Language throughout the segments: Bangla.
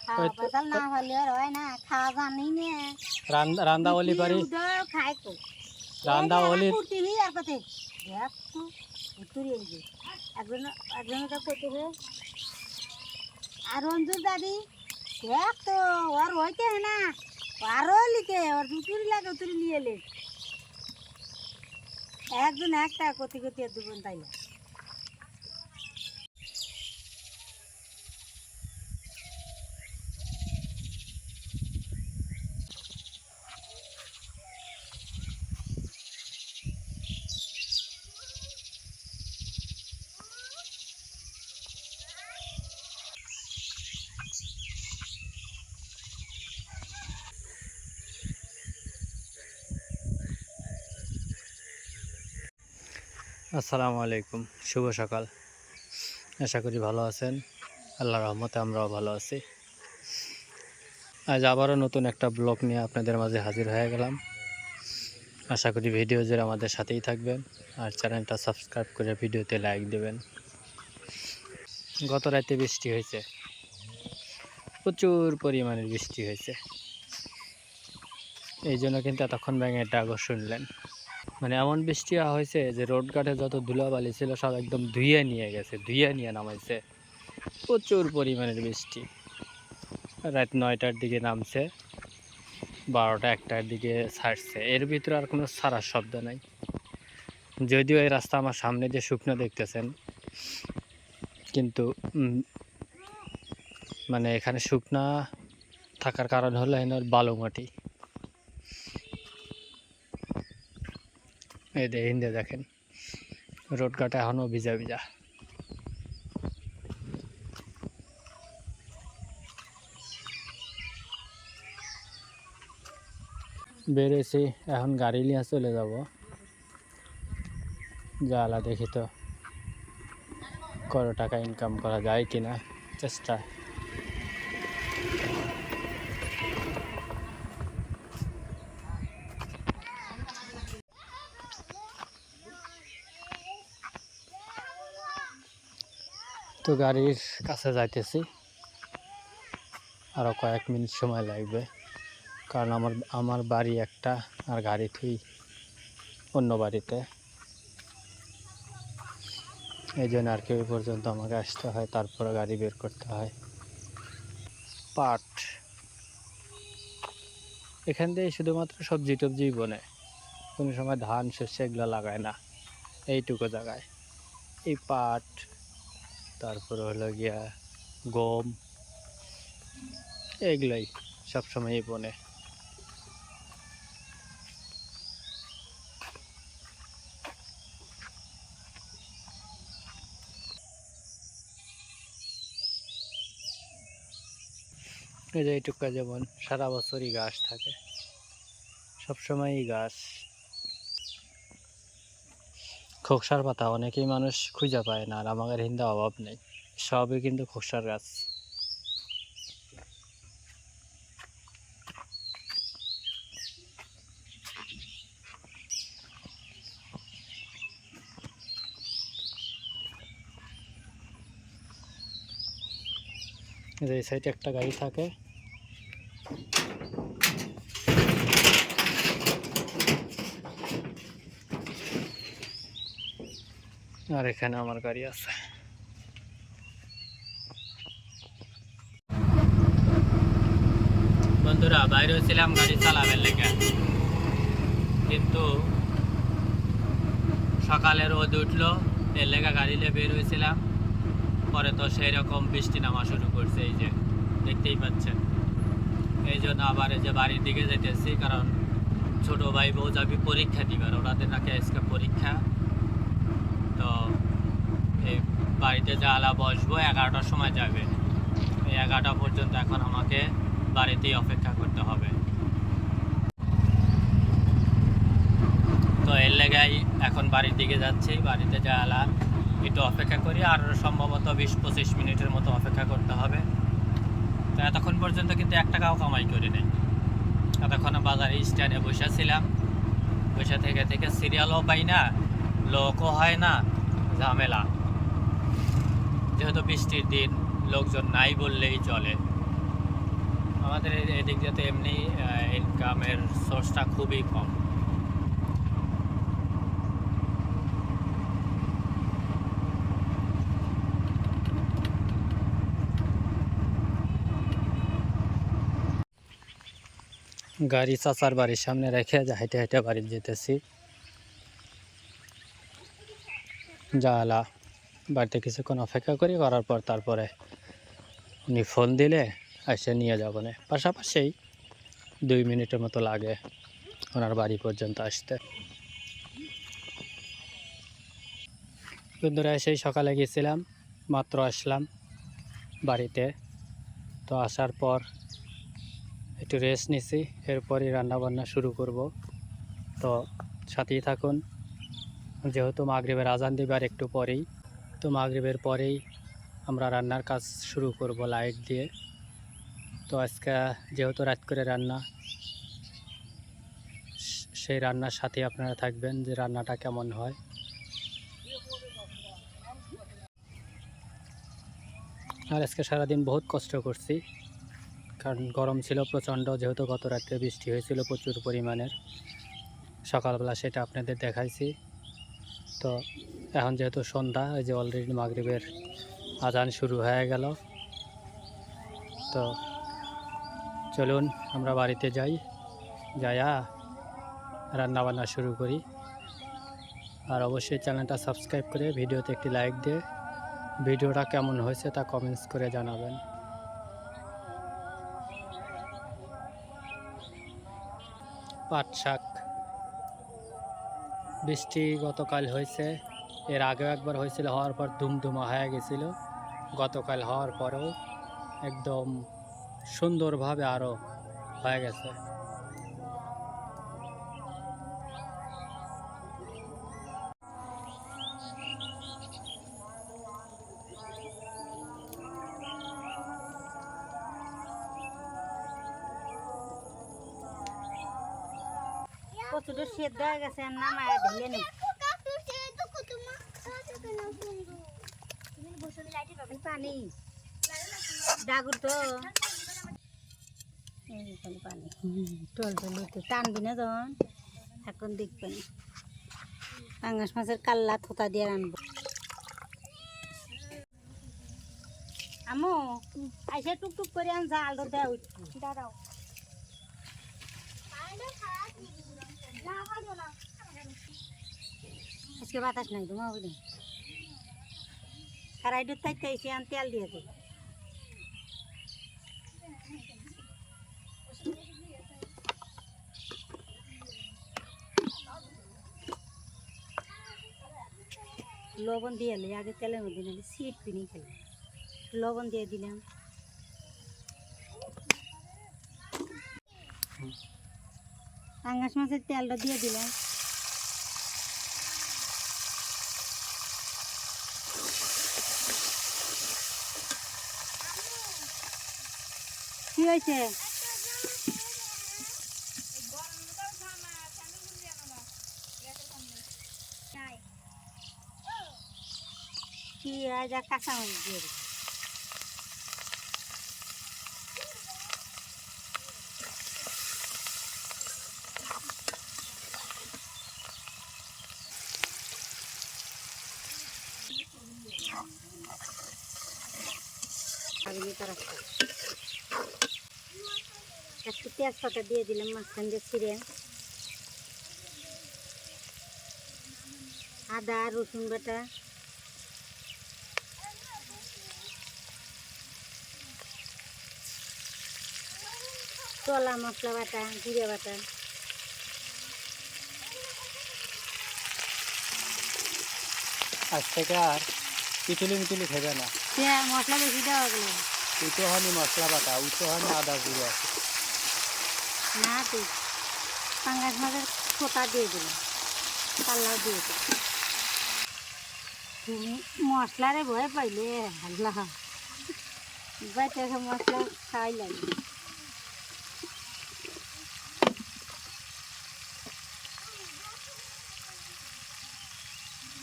হ্যাঁ ফসল না হলে হয় না, খাওয়া জানি না। রান্দা ওলি পারি খাই তো রান্দা ওলি টিভি আর কথা দেখ তো উত্তর এসে একজন একজনটা করতে হবে। আর রঞ্জুর দাদি দেখ তো ওর হইতে না, আরো লিখে ওর দুটুরি লাগে উতুরি নিয়ে এলে একজন একটা কতি কতি দুজন তাইলে। আসসালামু আলাইকুম, শুভ সকাল। আশা করি ভালো আছেন। আল্লাহর রহমতে আমরাও ভালো আছি। আজ আবারও নতুন একটা ব্লগ নিয়ে আপনাদের মাঝে হাজির হয়ে গেলাম। আশা করি ভিডিও জুড়ে আমাদের সাথেই থাকবেন আর চ্যানেলটা সাবস্ক্রাইব করে ভিডিওতে লাইক দেবেন। গত রাতে বৃষ্টি হয়েছে, প্রচুর পরিমাণের বৃষ্টি হয়েছে। এই জন্য কিন্তু এতক্ষণ ব্যাঙের ডাকও শুনলেন। মানে এমন বৃষ্টি হয়েছে যে রোডঘাটে যত ধুলাবালি ছিল সব একদম ধুইয়ে নিয়ে গেছে, ধুইয়ে নিয়ে নামাইছে। প্রচুর পরিমাণের বৃষ্টি। রাত 9টার দিকে নামছে, 12টা 1টার দিকে ছাড়ছে। এর ভিতরে আর কোনো ছাড়ার শব্দ নাই। যদিও এই রাস্তা আমার সামনে দিয়ে শুকনো দেখতেছেন, কিন্তু মানে এখানে শুকনা থাকার কারণ হলো এনার বালু মাটি। এই হিন্দে দেখেন রোডঘাটে এখনও ভিজা ভিজা। বেরিয়েছি, এখন গাড়ি নিয়ে চলে যাব। জালা দেখি তো কত টাকা ইনকাম করা যায় কিনা, চেষ্টা। তো গাড়ির কাছে যাইতেছি, আরও কয়েক মিনিট সময় লাগবে, কারণ আমার বাড়ি একটা আর গাড়ি থুই অন্য বাড়িতে। এই জন্য আর কি ওই পর্যন্ত আমাকে আসতে হয়, তারপরে গাড়ি বের করতে হয়। পাট এখান দিয়ে শুধুমাত্র সবজি টবজি বনে, কোনো সময় ধান শস্য এগুলো লাগায় না। এইটুকু জায়গায় এই পাট, তারপরে হলো গিয়া গম, এগুলোই সবসময়ই বনে। এই যে এইটুকু যেমন সারা বছরই ঘাস থাকে, সবসময়ই ঘাস। খোকসার পাতা অনেকেই মানুষ খুঁজে পায় না, আর আমাদের হিন্দা অভাব নেই, সবই কিন্তু খোকসার গাছ। এই সাইডে একটা গাড়ি থাকে, আর এখানে আমার গাড়ি আছে। বন্ধুরা বাইরে হয়েছিলাম গাড়ি চালাবেন লেগে, কিন্তু সকালে রোদ উঠলো, এর লেগে গাড়ি নিয়ে বের হয়েছিলাম। পরে তো সেই রকম বৃষ্টি নামা শুরু করছে, এই যে দেখতেই পাচ্ছেন। এই জন্য আবার এই যে বাড়ির দিকে যেতেছি, কারণ ছোট ভাই বউ যাবি পরীক্ষা দিবার, ওনাদের নাকি আজকে পরীক্ষা। তো এই বাড়িতে যাওয়া বসবো 11টার সময় যাবে, এই 11টা পর্যন্ত এখন আমাকে বাড়িতেই অপেক্ষা করতে হবে। তো এর লেগাই এখন বাড়ির দিকে যাচ্ছি। বাড়িতে যাওয়া একটু অপেক্ষা করি, আর সম্ভবত 20-25 মিনিটের মতো অপেক্ষা করতে হবে। তো এতক্ষণ পর্যন্ত কিন্তু 1 টাকাও কামাই করে নেই। এতক্ষণ বাজারে স্ট্যান্ডে বসেছিলাম, বসে থেকে থেকে সিরিয়ালও পাই না, লোকও হয় না, ঝামেলা। যেহেতু বৃষ্টির দিন, লোকজন নাই বললেই চলে। আমাদের এদিক দিয়ে তো এমনি ইনকামের সোর্সটা খুবই কম। গাড়ি চাচার বাড়ির সামনে রেখে হেঁটে হেঁটে বাড়ি যেতেছি। জালা বাড়িতে কিছুক্ষণ অপেক্ষা করি, করার পর তারপরে উনি ফোন দিলে এসে নিয়ে যাবো না। পাশাপাশি 2 মিনিটের মতো লাগে ওনার বাড়ি পর্যন্ত আসতে। বন্ধুরা, সেই সকালে গেছিলাম, মাত্র আসলাম বাড়িতে। তো আসার পর একটু রেস্ট নিছি, এরপরই রান্নাবান্না শুরু করব। তো সাথেই থাকুন। যেহেতু মাগরিবের আজান দিবার একটু পরেই, তো মাগরিবের পরেই আমরা রান্নার কাজ শুরু করব লাইট দিয়ে। তো আজকে যেহেতু রাত করে রান্না, সেই রান্নার সাথে আপনারা থাকবেন যে রান্নাটা কেমন হয়। আর আজকে সারাদিন বহুত কষ্ট করছি, কারণ গরম ছিল প্রচণ্ড। যেহেতু গত রাত্রে বৃষ্টি হয়েছিল প্রচুর পরিমাণের, সকালবেলা সেটা আপনাদের দেখাইছি। তো এখন যেহেতু সন্ধ্যা, ওই যে অলরেডি মাগরিবের আজান শুরু হয়ে গেল। তো চলুন আমরা বাড়িতে যাইয়া রান্নাবান্না শুরু করি। আর অবশ্যই চ্যানেলটা সাবস্ক্রাইব করে ভিডিওতে একটি লাইক দিয়ে ভিডিওটা কেমন হয়েছে তা কমেন্টস করে জানাবেন। পাট শাক, বৃষ্টি গতকাল হয়েছে, এর আগেও একবার হয়েছিল, হওয়ার পর ধুমধুমা হয়ে গেছিলো। গতকাল হওয়ার পরেও একদম সুন্দরভাবে আরও হয়ে গেছে। কতটা সেদ্ধ হয়ে গেছে, নামায় ঢেলে নেই। পানি ডাগুর তো পানি টল টল টানবি না যখন, এখন দেখবেন পাঙ্গাস মাছের কাল্লা থোতা দিয়ে রানবো। আমো আইসা টুকটুক করে আন, জাল দেওয়া উঠছি। দাঁড়াও, আজকে বাতাস নাই তোমার বুঝলি। কড়াই দুধ তাইতে এসে আন, তেল দিয়ে দে। লবণ দিয়ে এলে আগে তেলের মধ্যে নাহলে সিট পিনি খেলে। লবণ দিয়ে দিলাম, পাঙ্গাস মাছের তেলটা দিয়ে দিলাম। কি হয়েছে? কি যা কাঁচা মরিচ দিয়ে দিলাম। একটু তেজপাতা দিয়ে দিলাম মাঝখান দিয়ে ছিঁড়ে। আদা রসুন বাটা, টলা মশলা বাটা, জিরে বাটা। আজ থেকে আর পিতুলি মিতুলি খেবে না, মশলা বেশি দেওয়া গেল উচ্চহানি মশলা বাটা, উচ্চহানি আদা জিরে আছে না। তুই পাঙ্গাস মাছের খোতা দিয়ে দিলাম, কাল্লাও দিয়ে দিলাম। তুমি মশলারে ভয় পাইলে হাল্লা বাইতে মশলা খাওয়াই লাগে।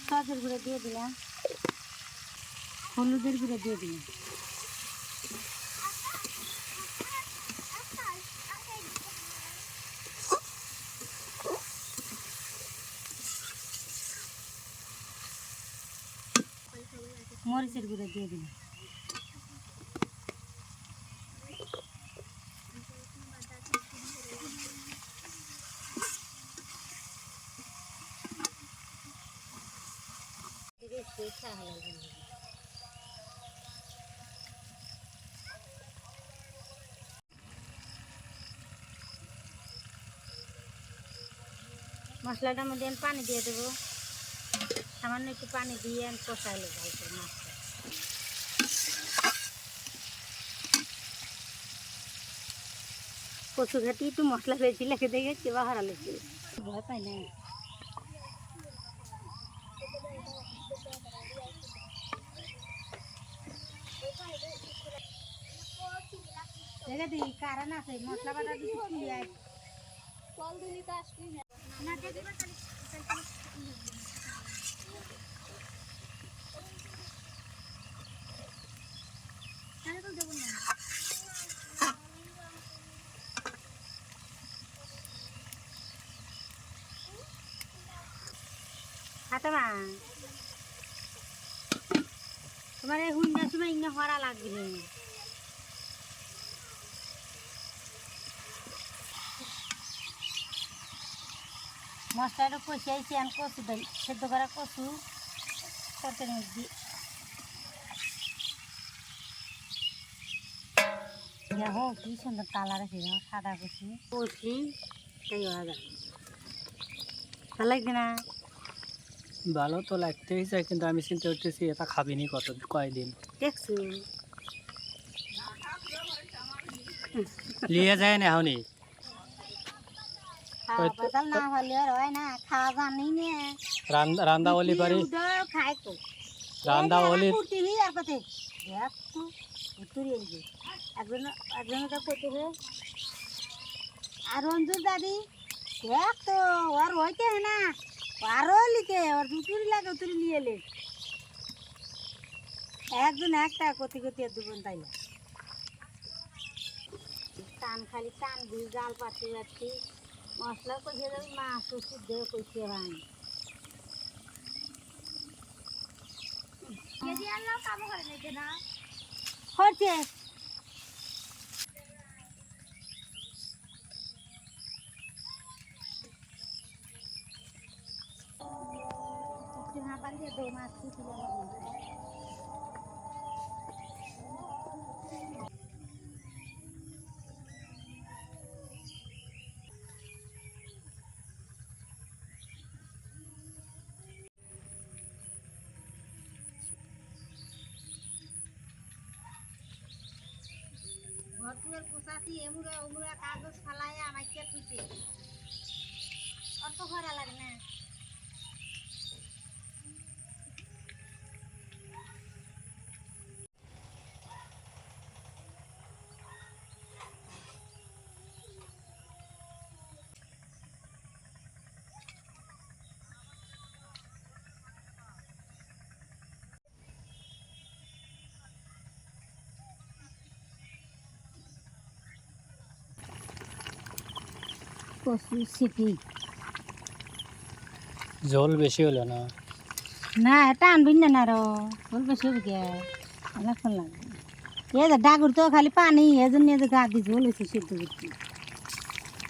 সসের গুঁড়ো দিয়ে দিলাম, হলুদের গুঁড়ো দিয়ে দিলাম, মরিচের গুঁড়ো দিয়ে দিলাম। মশলাটার মধ্যে আমি পানি দিয়ে দেবো, সামান্য একটু পানি দিয়ে আমি কষাইলে ভালো করে মাছটা। কচু ঘাটি একটু মশলা বেশি লেগে দেখে কেবা হারা লেগেছে, ভয় পাই না। দেখে দিই কারণ আছে মশলা বাটা দিয়ে কল দিলি তো আসবি না। না দেখি বা খালি তাহলে তো দেবো না। ফাতেমা তোমার এই হুন্ডার সময় ইন্না হরা লাগবে। মশলাটা কষিয়েছি আমি কচু দিই, সেদ্ধ করা কচু তরকারি মধ্যে দেখো কি সুন্দর কালার আছে, সাদা কচু কষি তাই হওয়া যায়। ভালো লাগছে না? ভালো তো লাগতেই চাই, কিন্তু আমি চিন্তা করতেছি এটা খাবিনি কয়দিন দেখছো লিয়ে যায় না এখনই। খাওয়া পাতাল না হলে আর হয় না, খাওয়া জানি না। রান্দা ওলি পারি খাই তো রান্দা ওলি আর কত দেখ তো উত্তরে এই যে একজন একজনটা করতে হবে। আর রঞ্জুর দাদি দেখ তো আর হইতে না, আরো লিখে আর উতুরি লাগে উতুরি নিয়ে এলে একজন একটা কতি কতি আর দুজন তাইলে টান খালি টান দুই জাল পাতি পাতি মশলা কষিয়ে যাবে, মাছ ওষুধ দিয়ে কষিয়ে ভাঙ হচ্ছে। মাছ ভরপুরের পোষাছি এমুরা ওমুরা কাগজ ফালাইয়া আমাকে তুইতে অত ভরা লাগে না। কচু সিপি ঝোল বেশি হলো না, না এটা আনবি না আরো ঝোল বেশি হবে কে অনেকক্ষণ লাগবে। এ যে ডাগুর তো খালি পানি এজন্য গা দিয়ে ঝোল হয়েছে সিদ্ধ করছি।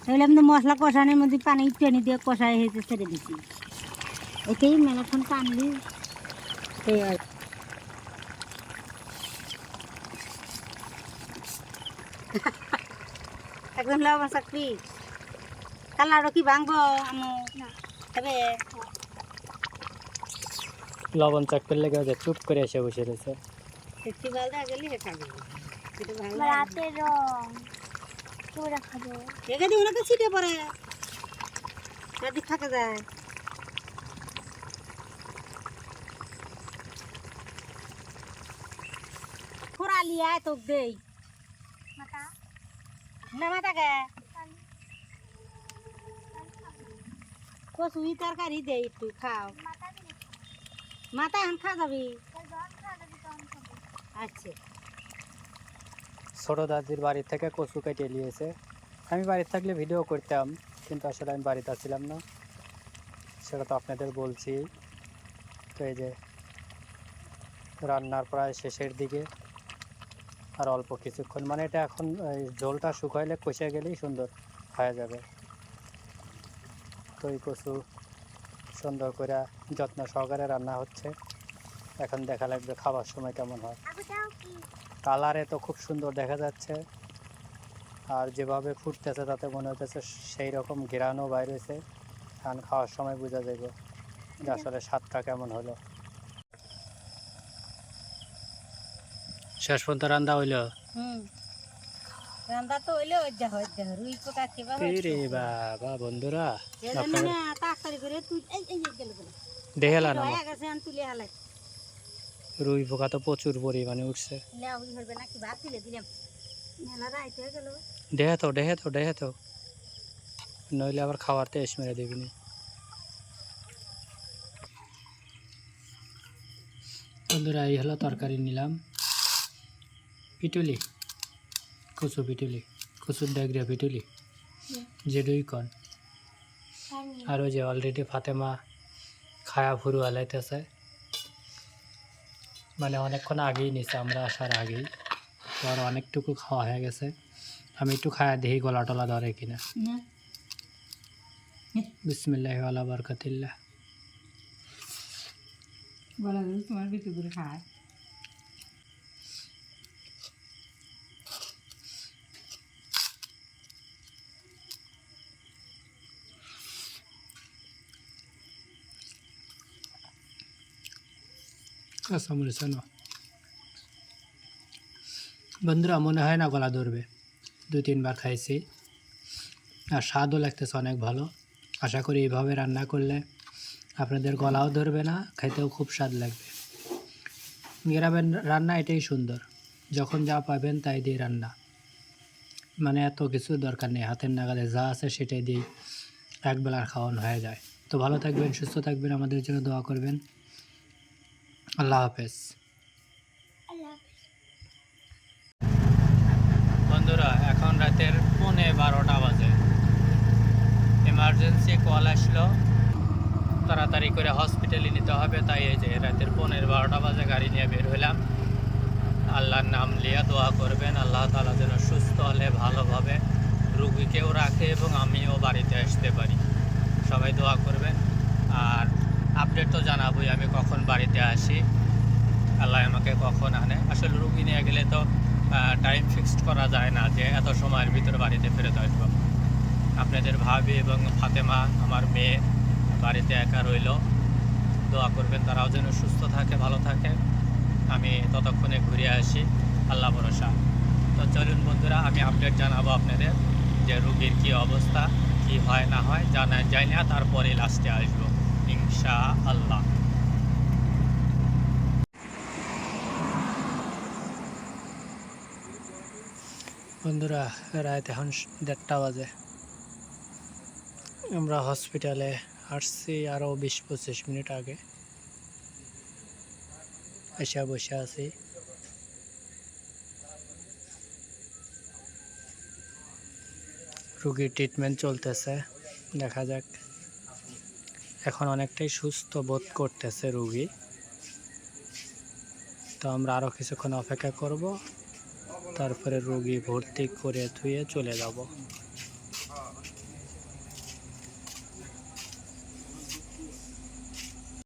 তাহলে আমি মশলা কষানোর মধ্যে পানি টেনে দিয়ে কষাই হয়েছে ছেড়ে দিচ্ছি, এতেই মেলাক্ষণ টানলি একদম লবণ চাকরি কালারও কি ভাঙবো তবে লবণ চাকরির লেগে চুপ করে এসে বসে রয়েছে। রাতের রং খাবো রেখে দিই ওনাকে ছিটে পরে রাতে থাকা যায়। খোরালি আয় তো দেই না মাথাকে কচুই তরকারি দেই একটু খাও, মাথা এখন খা যাবি। আচ্ছা ছোট দাদির বাড়ি থেকে কচু কেটে নিয়েছে, আমি বাড়িতে থাকলে ভিডিও করতাম, কিন্তু আসলে আমি বাড়িতে আসছিলাম না, সেটা তো আপনাদের বলছি। তো এই যে রান্নার প্রায় শেষের দিকে, আর অল্প কিছুক্ষণ, মানে এটা এখন এই ঝোলটা শুকাইলে কষে গেলেই সুন্দর হয়ে যাবে। তো এই কচু সুন্দর করে যত্ন সহকারে রান্না হচ্ছে। এখন দেখা লাগবে খাবার সময় কেমন হয়। কালারে তো খুব সুন্দর দেখা যাচ্ছে, আর যেভাবে ফুটতেছে তাতে মনে হচ্ছে সেই রকম ঘেরানো বাইর হয়েছে। কারণ খাওয়ার সময় বোঝা যাবে যে আসলে স্বাদটা কেমন হলো। শেষ পর্যন্ত রান্না হইলো। রান্না তো হইলে ওই যা রুই পোকা খেবা রে বাবা বন্ধুরা, মানে তাড়াতাড়ি করে তুই এই গেল দেখেলা না হয়ে গেছে তুলে হালাই রুই পোকা তো প্রচুর পরিমাণে উঠছে। লেউই হবে নাকি ভাত দিলে দিলাম মেলা রাইতে হয়ে গেল। দেখে তো নইলে আবার খাওয়াতে এসে মেরে দেবিনি। বন্ধুরা এই হলো তরকারি নিলাম, পিটুলি, কচুর ডাগরিয়া পিটুলি যেটুই কন। আর ওই যে অলরেডি ফাতেমা খায়া ফুরু আলাইতেছে, মানে অনেকক্ষণ আগেই নিছে, আমরা আসার আগেই। তো আর অনেকটুকু খাওয়া হয়ে গেছে। আমি একটু খায়া দেখি গলা টলা ধরে কিনা। বিসমিল্লাহি ওয়ালা বারাকাতিল্লাহ। গলা ধরে তোমার ভিতর করে খায়। কাঁচামরিচ না বন্ধুরা, মনে হয় না গলা ধরবে। 2-3 বার খাইছি, আর স্বাদও লাগতেছে অনেক ভালো। আশা করি এইভাবে রান্না করলে আপনাদের গলাও ধরবে না, খাইতেও খুব স্বাদ লাগবে। গ্রামের রান্না এটাই সুন্দর, যখন যা পাবেন তাই দিয়ে রান্না, মানে এত কিছু দরকার নেই, হাতের নাগালে যা আছে সেটাই দিয়ে একবেলার খাওয়ানো হয়ে যায়। তো ভালো থাকবেন, সুস্থ থাকবেন, আমাদের জন্য দোয়া করবেন। আল্লাহ হাফেজ। বন্ধুরা এখন রাতের 11:15 বাজে। এমার্জেন্সি কল আসলো, তাড়াতাড়ি করে হসপিটালে নিতে হবে, তাই এই যে রাতের 11:15 বাজে গাড়ি নিয়ে বের হইলাম। আল্লাহর নাম নিয়ে দোয়া করবেন, আল্লাহ তাআলা যেন সুস্থ হলে ভালোভাবে রুগীকেও রাখে এবং আমিও বাড়িতে আসতে পারি। সবাই দোয়া করবেন, আর আপডেট তো জানাবোই আমি কখন বাড়িতে আসি, আল্লাহ আমাকে কখন আনে। আসলে রুগী নিয়ে গেলে তো টাইম ফিক্সড করা যায় না যে এত সময়ের ভিতরে বাড়িতে ফেরত আসবো। আপনাদের ভাবি এবং ফাতেমা আমার মেয়ে বাড়িতে একা রইল, দোয়া করবেন তারাও যেন সুস্থ থাকে, ভালো থাকে। আমি ততক্ষণে ঘুরে আসি, আল্লাহ ভরসা। তো চলুন বন্ধুরা, আমি আপডেট জানাবো আপনাদের যে রুগীর কী অবস্থা, কি হয় না হয় যাই না, তারপরে লাস্টে আসবো ইনশাআল্লাহ। বন্ধুরা রাত এখন 1:30 বাজে। আমরা হসপিটালে আসছি আরও 20-25 মিনিট আগে, এসে বসে আছি। রুগীর ট্রিটমেন্ট চলতেছে, দেখা যাক। এখন অনেকটাই সুস্থ বোধ করতেছে রুগী, তো আমরা আরও কিছুক্ষণ অপেক্ষা করব, তারপরে রুগী ভর্তি করে ধুয়ে চলে যাব।